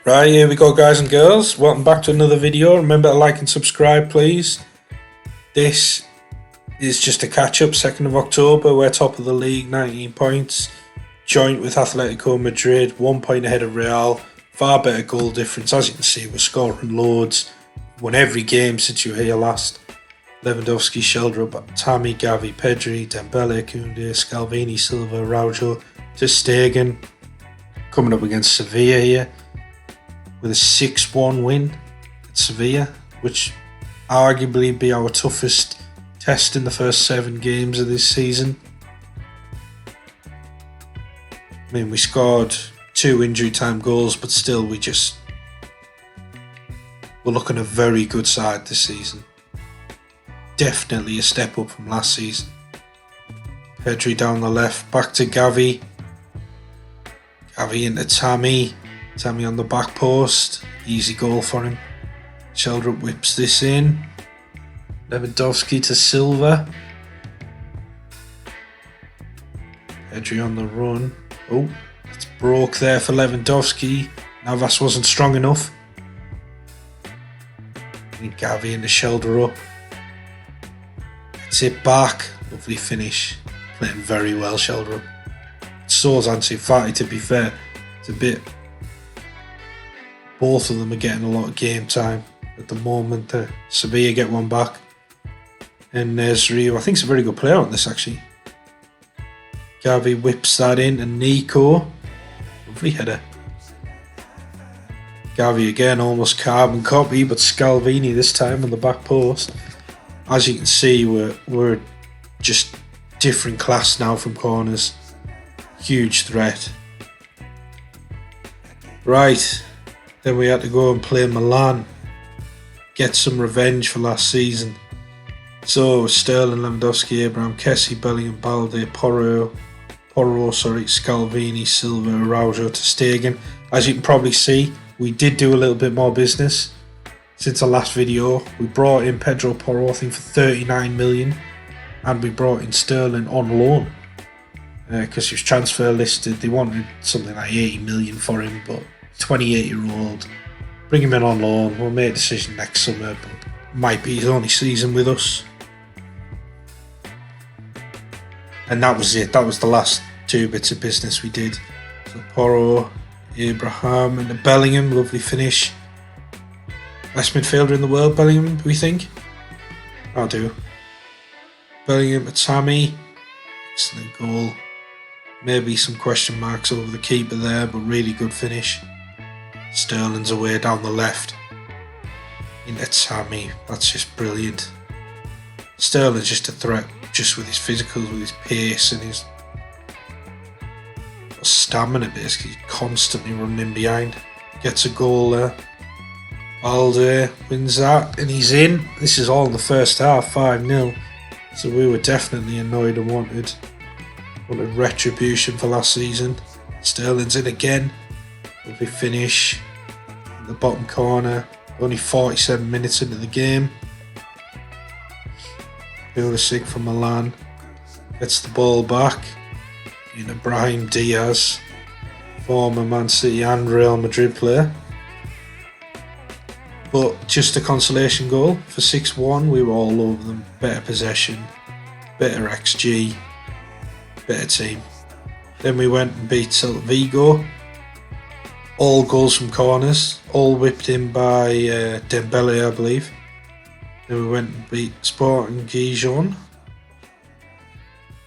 Right, here we go, guys and girls. Welcome back to another video. Remember to like and subscribe, please. This is just a catch-up. 2nd of October, we're top of the league, 19 points. Joint with Atletico Madrid, 1 point ahead of Real. Far better goal difference. As you can see, we're scoring loads. Won every game since you were here last. Lewandowski, Sheldrup, Tammy, Gavi, Pedri, Dembele, Koundé, Scalvini, Silva, Araujo, ter Stegen. Coming up against Sevilla here with a 6-1 win at Sevilla, which arguably be our toughest test in the first 7 games of this season. I mean, we scored 2 injury time goals, but still we're looking a very good side this season. Definitely a step up from last season. Pedri down the left, back to Gavi. Gavi into Tammy. Tammy on the back post. Easy goal for him. Sheldrup whips this in. Lewandowski to Silva. Pedri on the run. Oh, it's broke there for Lewandowski. Navas wasn't strong enough. And Gavi into Sheldrup. It's it back. Lovely finish. Playing very well, Sheldrup. So's Ansu Fati, to be fair. It's a bit... Both of them are getting a lot of game time at the moment. Sevilla get one back. And there's Rio. I think he's a very good player on this, actually. Gavi whips that in. And Nico. Lovely header. Gavi again, almost carbon copy, but Scalvini this time on the back post. As you can see, we're just different class now from corners. Huge threat. Right. Then we had to go and play Milan. Get some revenge for last season. So Sterling, Lewandowski, Abraham, Kessie, Bellingham, Balde, Porro, Scalvini, Silva, Araujo, ter Stegen. As you can probably see, we did do a little bit more business since the last video. We brought in Pedro Porro, I think, for 39 million. And we brought in Sterling on loan. Because he was transfer listed. They wanted something like 80 million for him, but 28-year-old, bring him in on loan. We'll make a decision next summer, but might be his only season with us. And that was it. That was the last 2 bits of business we did. So Porro, Abraham, and the Bellingham, lovely finish. Best midfielder in the world, Bellingham, we think? I do. Bellingham to Tammy, excellent goal. Maybe some question marks over the keeper there, but really good finish. Sterling's away down the left. Into Tammy. That's just brilliant. Sterling's just a threat, just with his physicals, with his pace and his stamina, basically. He's constantly running in behind. Gets a goal there. Balde wins that, and he's in. This is all in the first half, 5-0. So we were definitely annoyed and wanted retribution for last season. Sterling's in again. Lovely finish in the bottom corner. Only 47 minutes into the game. Pulisic from Milan gets the ball back. Into Brahim Diaz, former Man City and Real Madrid player. But just a consolation goal for 6-1. We were all over them. Better possession, better XG, better team. Then we went and beat Celta Vigo. All goals from corners, all whipped in by Dembele, I believe. Then we went and beat Sporting Gijon. I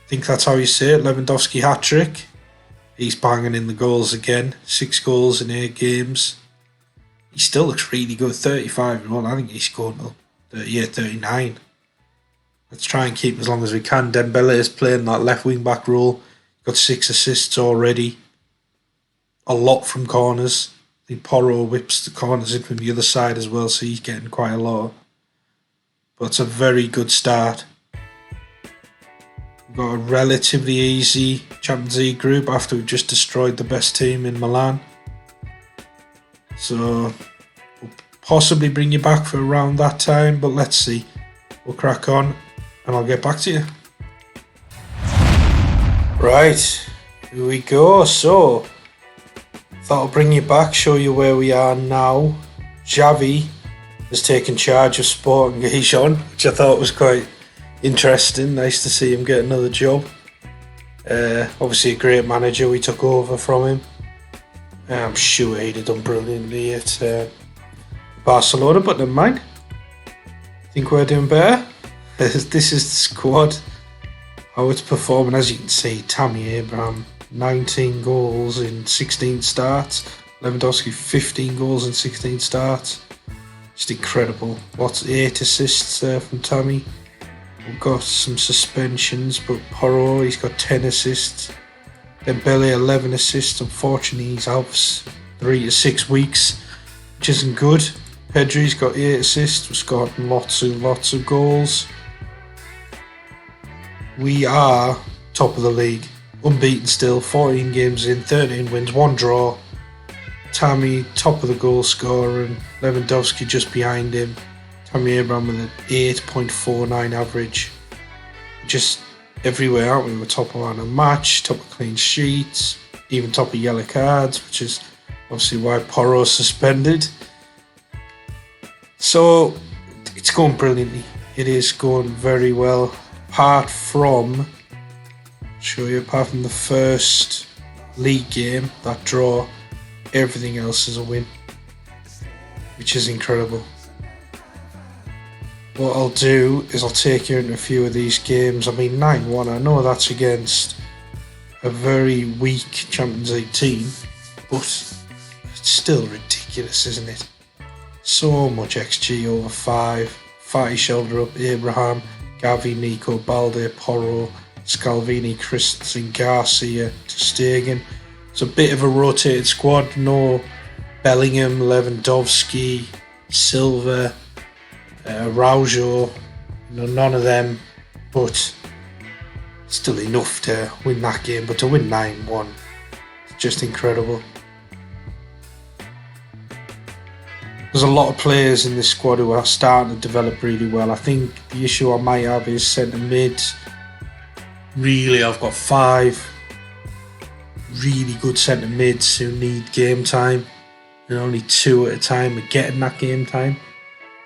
think that's how you say it. Lewandowski hat-trick. He's banging in the goals again. 6 goals in 8 games. He still looks really good. 35-year-old. I think he's scored till 38, 39. Let's try and keep him as long as we can. Dembele is playing that left wing back role. Got 6 assists already. A lot from corners. I think Porro whips the corners in from the other side as well, so he's getting quite a lot. But it's a very good start. We've got a relatively easy Champions League group after we've just destroyed the best team in Milan. So we'll possibly bring you back for around that time, but let's see. We'll crack on and I'll get back to you. Right, here we go. So Thought I'll bring you back, show you where we are now. Xavi has taken charge of Sporting Gijon, which I thought was quite interesting. Nice to see him get another job. Obviously a great manager, we took over from him. I'm sure he'd have done brilliantly at Barcelona, but never mind. I think we're doing better. This is the squad, how it's performing. As you can see, Tammy Abraham, 19 goals in 16 starts. Lewandowski, 15 goals in 16 starts. Just incredible. 8 assists there from Tammy. We've got some suspensions, but Porro, he's got 10 assists. Dembele, 11 assists. Unfortunately, he's out for 3 to 6 weeks, which isn't good. Pedri's got 8 assists. We've scored lots of goals. We are top of the league. Unbeaten still, 14 games in, 13 wins, 1 draw. Tammy, top of the goal scorer, and Lewandowski just behind him. Tammy Abraham with an 8.49 average. Just everywhere, aren't we? We're top of man of match, top of clean sheets, even top of yellow cards, which is obviously why Porro's suspended. So it's going brilliantly. It is going very well. Apart from the first league game, that draw, everything else is a win, which is incredible. What I'll do is I'll take you into a few of these games. I mean, 9-1, I know that's against a very weak Champions League team, but it's still ridiculous, isn't it? So much XG over 5. Fatty shoulder up, Abraham, Gavi, Nico, Balde, Porro, Scalvini, Christensen, Garcia, ter Stegen. It's a bit of a rotated squad. No Bellingham, Lewandowski, Silva, Araujo, none of them, but still enough to win that game. But to win 9-1, it's just incredible. There's a lot of players in this squad who are starting to develop really well. I think the issue I might have is centre mid. Really, I've got 5 really good centre mids who need game time, and only 2 at a time are getting that game time.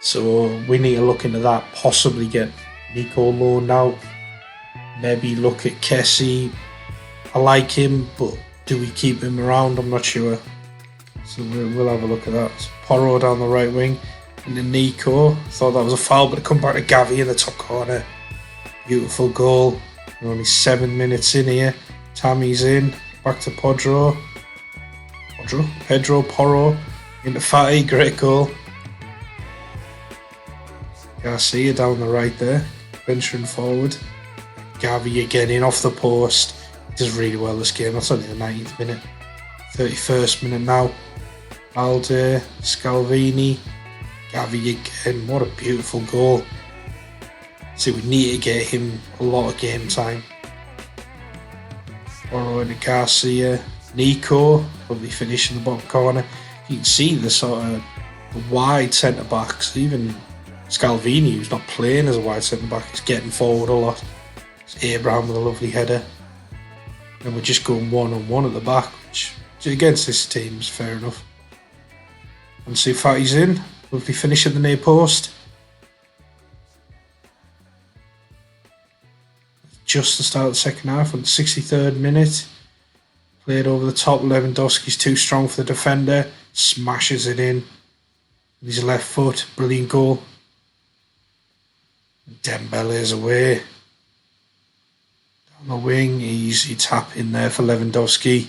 So we need to look into that, possibly get Nico loaned out, maybe look at Kessie. I like him, but do we keep him around? I'm not sure. So we'll have a look at that. So Porro down the right wing, and then Nico. Thought that was a foul, but it come back to Gavi in the top corner. Beautiful goal. We're only 7 minutes in here. Tammy's in. Back to Pedro, Porro, into Fatty, great goal. Garcia down the right there, venturing forward. Gavi again in off the post. He does really well this game. That's only the 19th minute. 31st minute now. Alde, Scalvini, Gavi again. What a beautiful goal. See, we need to get him a lot of game time. Porro into Garcia, Nico, probably finish in the bottom corner. You can see the sort of wide centre backs, even Scalvini, who's not playing as a wide centre back, is getting forward a lot. It's Abraham with a lovely header. And we're just going 1-on-1 at the back, which against this team is fair enough. And see Fatty's in, lovely finish at the near post. Just the start of the second half, on the 63rd minute. Played over the top, Lewandowski's too strong for the defender. Smashes it in with his left foot, brilliant goal. Dembele's away. Down the wing, easy tap in there for Lewandowski.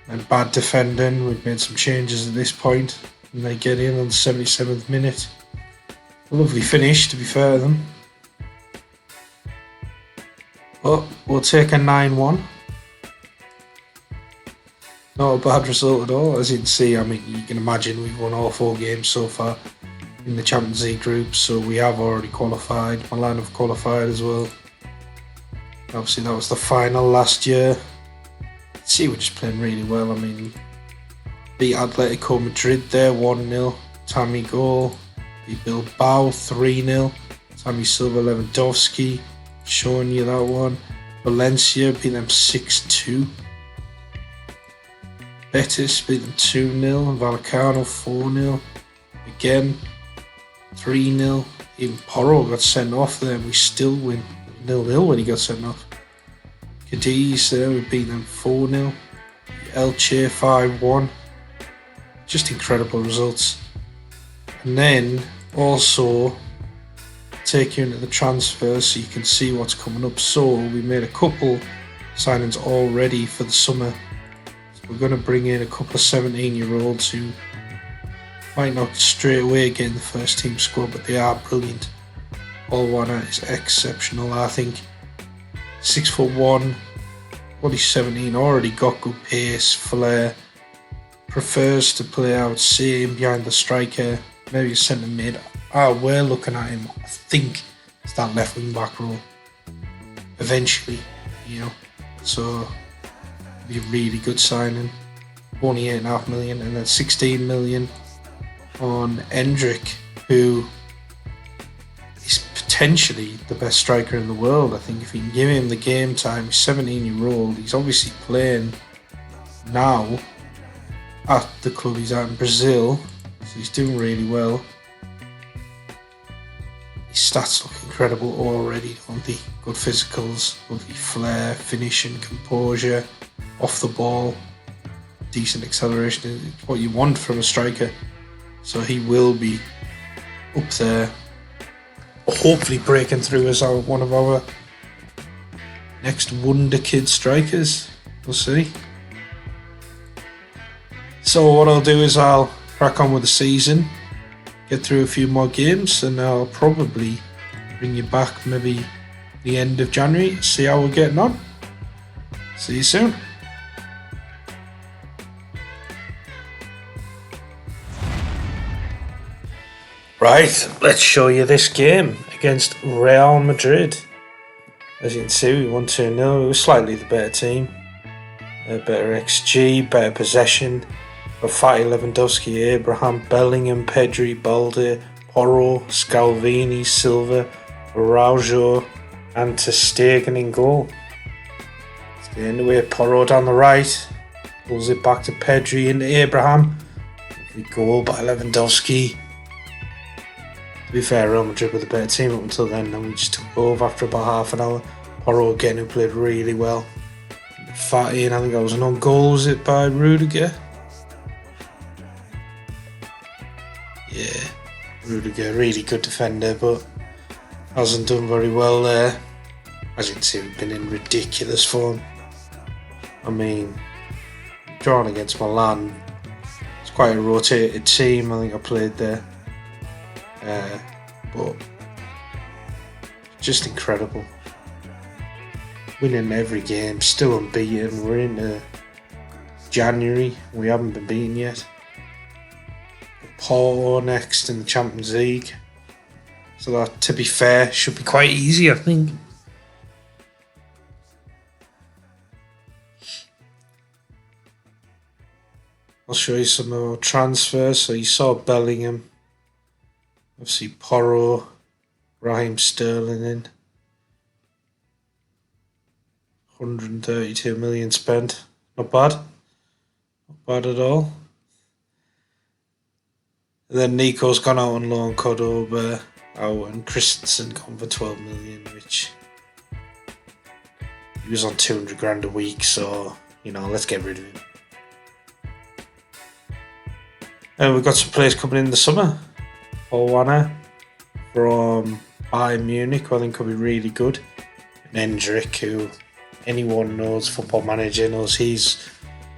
And bad defending, we've made some changes at this point. And they get in on the 77th minute. A lovely finish, to be fair to them. But we'll take a 9-1. Not a bad result at all. As you can see, I mean, you can imagine we've won all 4 games so far in the Champions League group, so we have already qualified. Milan have qualified as well. Obviously, that was the final last year. See, we're just playing really well. I mean, beat Atletico Madrid there 1-0. Tammy goal. Beat Bilbao 3-0. Tammy Silva, Lewandowski. Showing you that one. Valencia beat them 6-2. Betis beat them 2-0. Vallecano 4-0. Again 3-0. Even Porro got sent off there and we still win 0-0 when he got sent off. Cadiz there, we beat them 4-0. Elche 5-1. Just incredible results. And then also take you into the transfers so you can see what's coming up. So we made a couple signings already for the summer. So we're going to bring in a couple of 17-year-olds who might not straight away get in the first team squad, but they are brilliant. Olwana is exceptional, I think. 6'1", only 17, already got good pace, flair. Prefers to play out same behind the striker, maybe a centre mid. We're looking at him, I think it's that left wing back role eventually, you know. So be a really good signing. Only 8.5 million, and then 16 million on Endrick, who is potentially the best striker in the world. I think if you can give him the game time, he's 17-year-old, he's obviously playing now at the club he's at in Brazil, so he's doing really well. His stats look incredible already, don't they? Good physicals, lovely flair, finishing, composure, off the ball, decent acceleration, it's what you want from a striker. So he will be up there, hopefully breaking through as one of our next wonder kid strikers. We'll see. So what I'll do is I'll crack on with the season, get through a few more games, and I'll probably bring you back maybe the end of January, see how we're getting on. See you soon. Right, let's show you this game against Real Madrid. As you can see, we won 2-0. We were slightly the better team. Better XG, better possession. Fatty, Lewandowski, Abraham, Bellingham, Pedri, Balde, Porro, Scalvini, Silva, Araujo, and ter Stegen in goal. Let's get into it. Porro down the right. Pulls it back to Pedri into Abraham. Lovely goal by Lewandowski. To be fair, Real Madrid were the better team up until then, and we just took over after about half an hour. Porro again, who played really well. Fatty, and I think that was an own goal, was it, by Rudiger? Yeah, Rudiger, really good defender, but hasn't done very well there. As you can see, we've been in ridiculous form. I mean, drawn against Milan, it's quite a rotated team. I think I played there. But just incredible. Winning every game, still unbeaten. We're into January, we haven't been beaten yet. Porto next in the Champions League, so that, to be fair, should be quite easy, I think. I'll show you some of our transfers. So you saw Bellingham, obviously Porro, Raheem Sterling in. 132 million spent. Not bad. Not bad at all. And then Nico's gone out on loan, Cordoba out, and Christensen gone for 12 million, which he was on 200 grand a week, so, you know, let's get rid of him. And we've got some players coming in the summer. Olwana from Bayern Munich, who I think could be really good. And Endrick, who anyone knows, Football Manager knows he's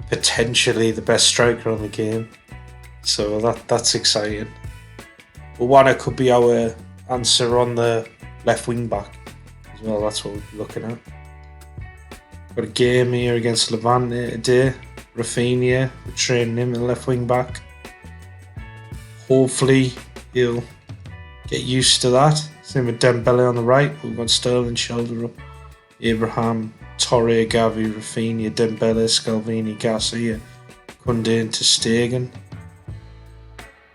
potentially the best striker on the game. So that's exciting. But Olwana could be our answer on the left wing back as well. That's what we're looking at. Got a game here against Levante today. Rafinha, we're training him at left wing back. Hopefully he'll get used to that. Same with Dembele on the right. We've got Sterling shoulder up. Abraham, Torre, Gavi, Rafinha, Dembele, Scalvini, Garcia, Koundé and ter Stegen.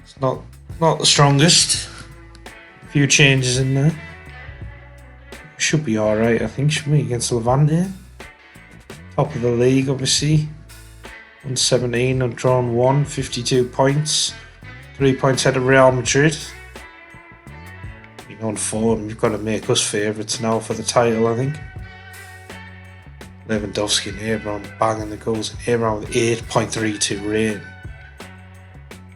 It's not the strongest. A few changes in there. should be alright, I think, shouldn't we, against Levante? Top of the league, obviously. 117, undrawn 1, 52 points. 3 points ahead of Real Madrid. Being on form, you've got to make us favourites now for the title, I think. Lewandowski and Abraham banging the goals. Abraham with 8.32 rating.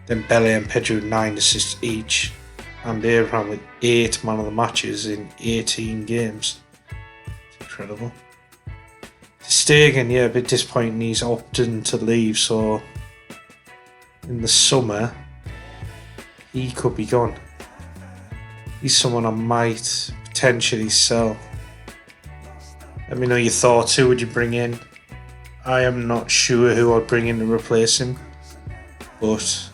Then Dembele and Pedro 9 assists each. And Abraham with 8 man of the matches in 18 games. It's incredible. Stegen, yeah, a bit disappointing. He's opting to leave, so in the summer he could be gone. He's someone I might potentially sell. Let me know your thoughts. Who would you bring in? I am not sure who I'd bring in to replace him, but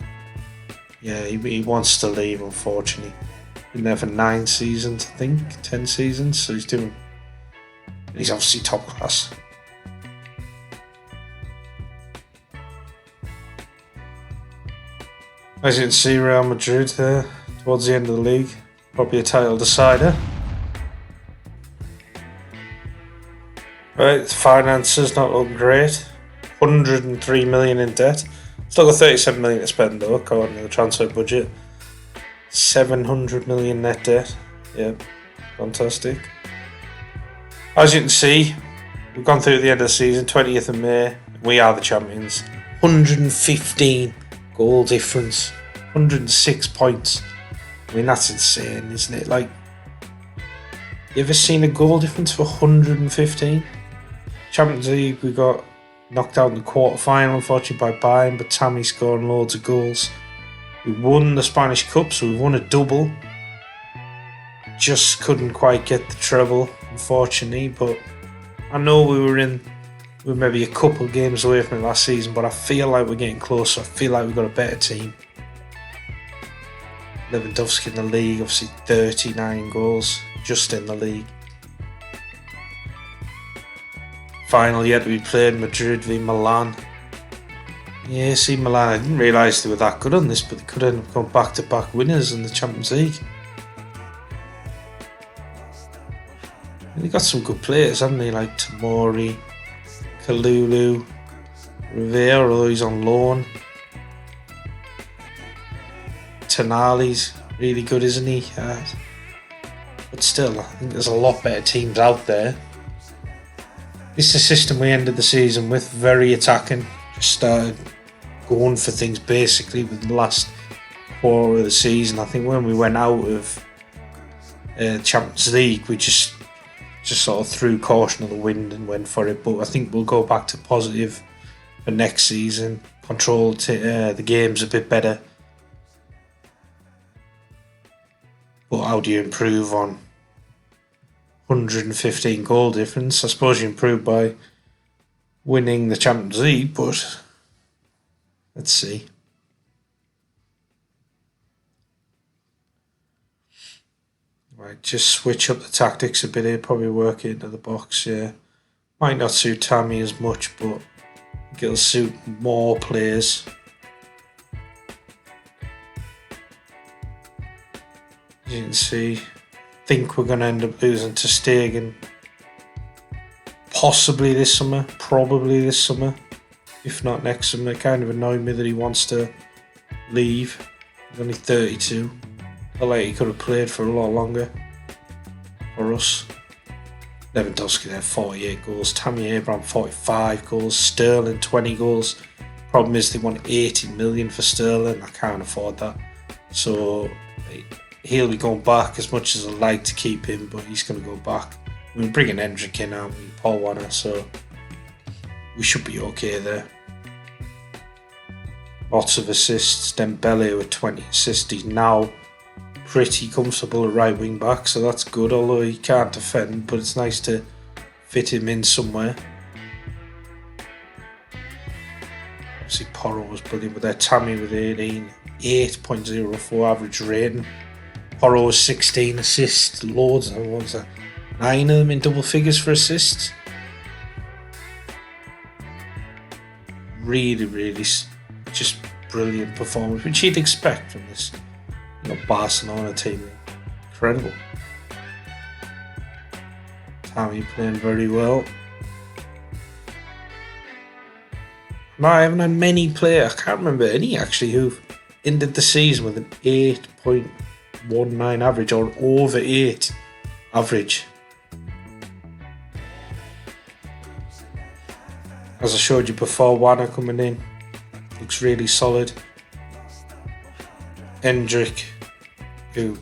yeah, he wants to leave, unfortunately. Been there for 9 seasons, I think, 10 seasons, so he's obviously top class. As you can see, Real Madrid there, towards the end of the league, probably a title decider. Right, the finances not looking great. 103 million in debt. Still got 37 million to spend though, according to the transfer budget. 700 million net debt. Yep, fantastic. As you can see, we've gone through the end of the season, 20th of May. We are the champions. 115 goal difference. 106 points. I mean, that's insane, isn't it? Like, you ever seen a goal difference for 115? Champions League, we got knocked out in the quarter-final, unfortunately, by Bayern, but Tammy scoring loads of goals. We won the Spanish Cup, so we won a double. Just couldn't quite get the treble, unfortunately, but I know we were maybe a couple of games away from it last season, but I feel like we're getting closer. I feel like we've got a better team. Lewandowski in the league, obviously 39 goals just in the league. Final yet to be played, Madrid v Milan. Yeah, see, Milan, I didn't realise they were that good on this, but they could end up going back-to-back winners in the Champions League. And they got some good players, haven't they? Like Tomori, Kalulu, Rivera, although he's on loan. Tonali's really good, isn't he? But still, I think there's a lot better teams out there. This is the system we ended the season with, very attacking. Just started going for things basically with the last quarter of the season. I think when we went out of Champions League, we just sort of threw caution to the wind and went for it. But I think we'll go back to positive for next season. Control the games a bit better. But how do you improve on 115 goal difference? I suppose you improve by winning the Champions League, but let's see. Right, just switch up the tactics a bit here, probably work it into the box, yeah. Might not suit Tammy as much, but I think it'll suit more players. As you can see, I think we're going to end up losing to Stegen possibly this summer, probably this summer, if not next summer. It kind of annoyed me that he wants to leave. He's only 32. I felt like he could have played for a lot longer for us. Lewandowski there, 48 goals. Tammy Abraham, 45 goals. Sterling, 20 goals. Problem is they want 80 million for Sterling. I can't afford that. So he'll be going back, as much as I'd like to keep him, but he's going to go back. We're bringing Hendrick in, aren't we? Paul Warner, so we should be okay there. Lots of assists. Dembele with 20 assists. He's now pretty comfortable at right wing back, so that's good, although he can't defend, but it's nice to fit him in somewhere. Obviously Porro was brilliant, but there Tammy with 18, 8.04 average rating. Porro was 16 assists, loads. What was that? 9 of them in double figures for assists. Really just brilliant performance, which you'd expect from this Barcelona team. Incredible. Tammy playing very well. No, I haven't had many players. I can't remember any actually who've ended the season with an 8.19 average or over 8 average. As I showed you before, Wanner coming in looks really solid. Hendrick, who,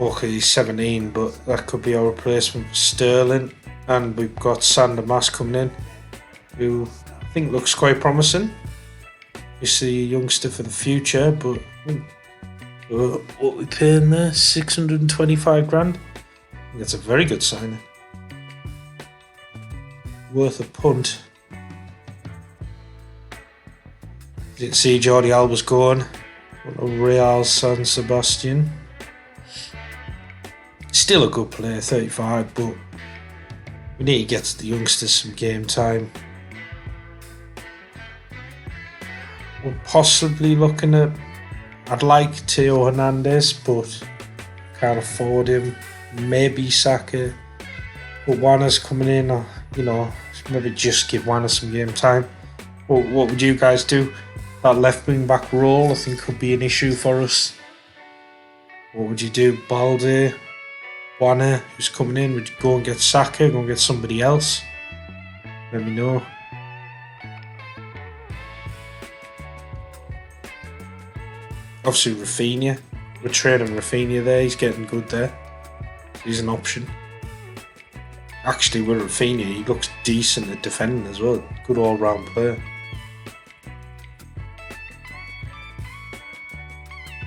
okay, he's 17, but that could be our replacement for Sterling. And we've got Sander Mas coming in, who I think looks quite promising. You see a youngster for the future, but what we paying there? 625 grand. I think that's a very good signing. Worth a punt. Didn't see Jordi Alba's going. Real San Sebastian. Still a good player, 35, but we need to get the youngsters some game time. We're possibly looking at, I'd like Theo Hernandez, but can't afford him. Maybe Saka, but Wanner's coming in, or, maybe just give Wanner some game time. What would you guys do? That left wing back role I think could be an issue for us. What would you do? Balde, Wanner, who's coming in? Would you go and get Saka? Go and get somebody else? Let me know. Obviously Rafinha. We're trading Rafinha there. He's getting good there. He's an option. Actually, with Rafinha, he looks decent at defending as well. Good all-round player.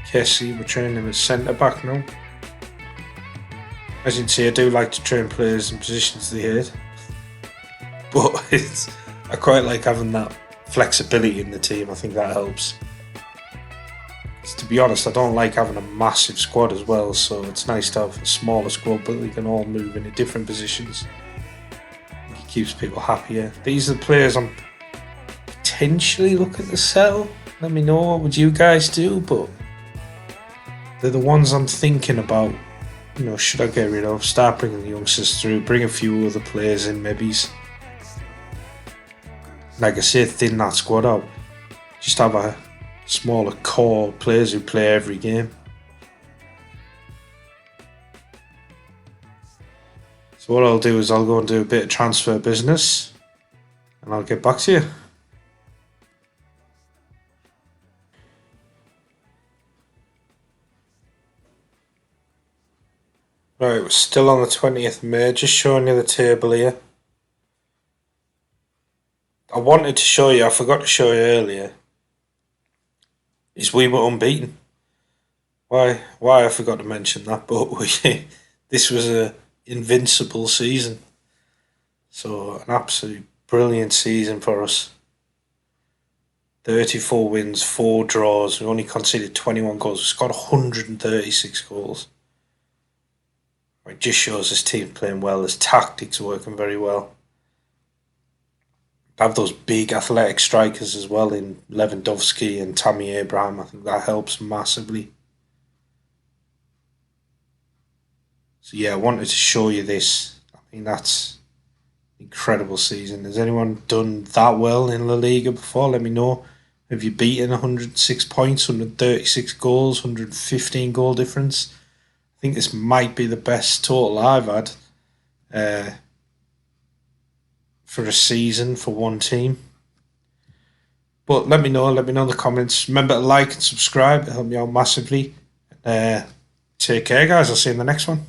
Kessie, we're training him as centre-back now. As you can see, I do like to train players in positions they hate. But I quite like having that flexibility in the team. I think that helps. To be honest, I don't like having a massive squad as well, so it's nice to have a smaller squad, but we can all move into different positions. It keeps people happier. These are the players I'm potentially looking to sell. Let me know what would you guys do, but they're the ones I'm thinking about. Should I get rid of? Start bringing the youngsters through, bring a few other players in, maybe. Like I said, thin that squad out. Just have a smaller core players who play every game. So what I'll do is I'll go and do a bit of transfer business and I'll get back to you. Right, we're still on the 20th of May, just showing you the table here. I wanted to show you, I forgot to show you earlier, is we were unbeaten. Why I forgot to mention that, but this was a invincible season. So an absolute brilliant season for us. 34 wins, 4 draws. We only conceded 21 goals. We scored 136 goals. It just shows this team playing well. His tactics are working very well. Have those big athletic strikers as well in Lewandowski and Tammy Abraham. I think that helps massively. So yeah, I wanted to show you this. I mean, that's an incredible season. Has anyone done that well in La Liga before? Let me know. Have you beaten 106 points, 136 goals, 115 goal difference? I think this might be the best total I've had for a season for one team. But let me know in the comments. Remember to like and subscribe, it'll help me out massively. Take care, guys. I'll see you in the next one.